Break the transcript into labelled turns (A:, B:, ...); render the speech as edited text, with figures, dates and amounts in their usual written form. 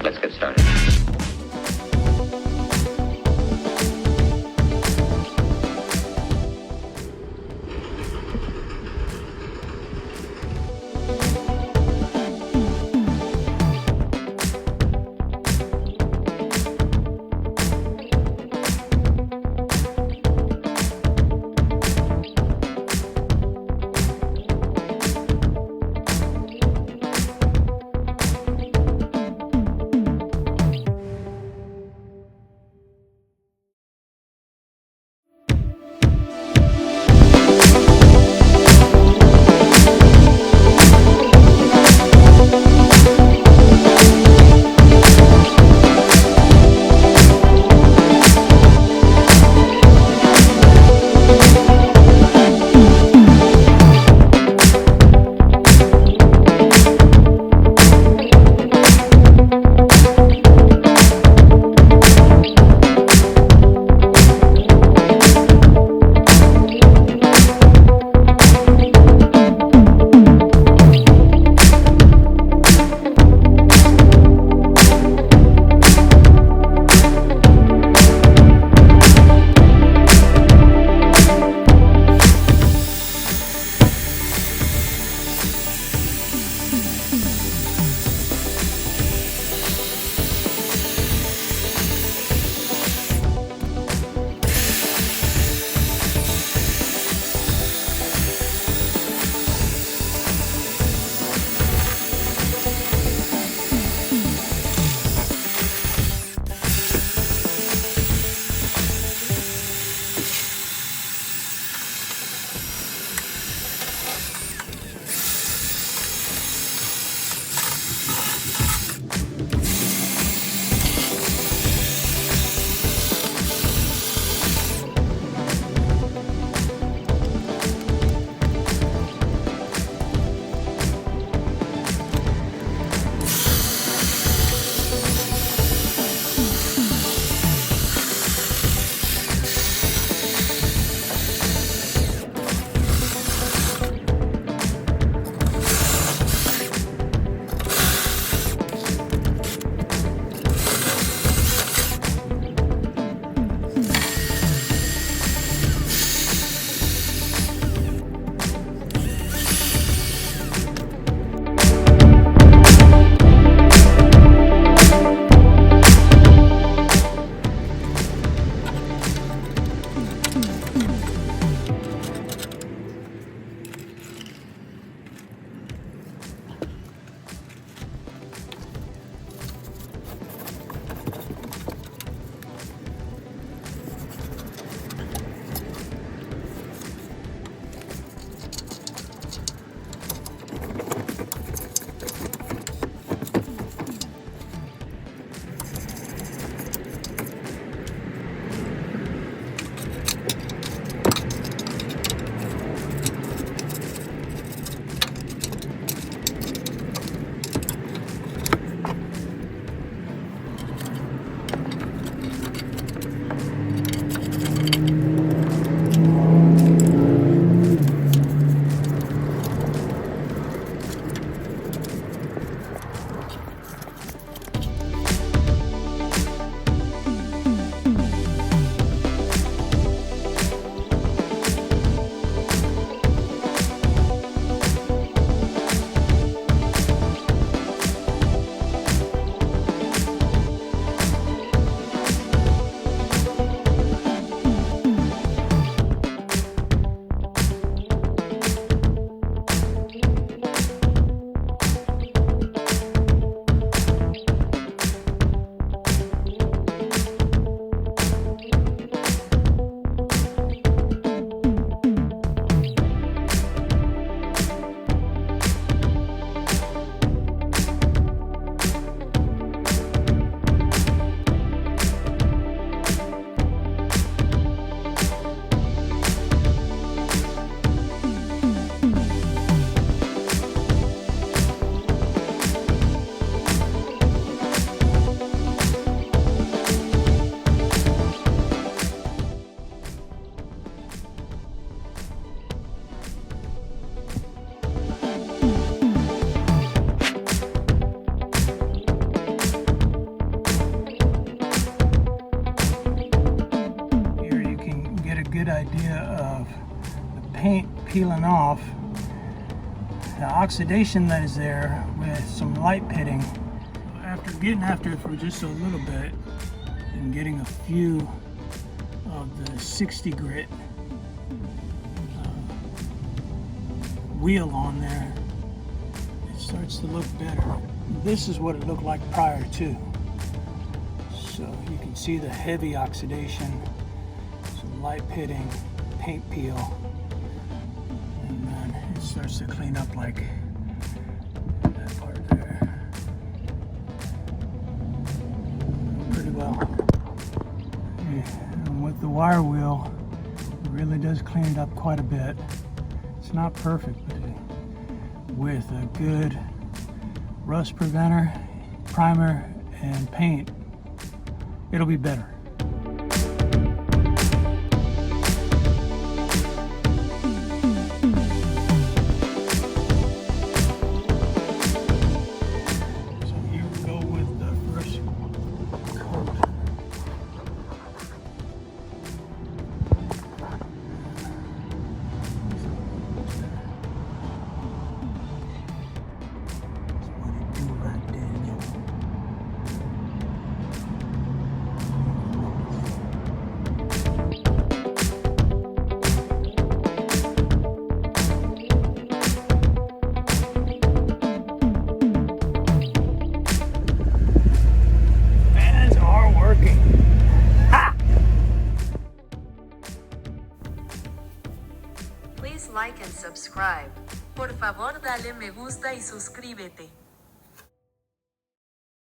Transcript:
A: Let's get started. peeling off. The oxidation that is there with some light pitting. After getting after it for just a little bit and getting a few of the 60 grit wheel on there, it starts to look better. This is what it looked like prior to. So you can see the heavy oxidation, some light pitting, paint peel, and then it starts to clean up like that part there. Pretty well. And with the wire wheel, it really does clean it up quite a bit. It's not perfect, but with a good rust preventer, primer, and paint, it'll be better. So here we go with the first coat.
B: Please like and subscribe. Por favor, dale me gusta y suscríbete.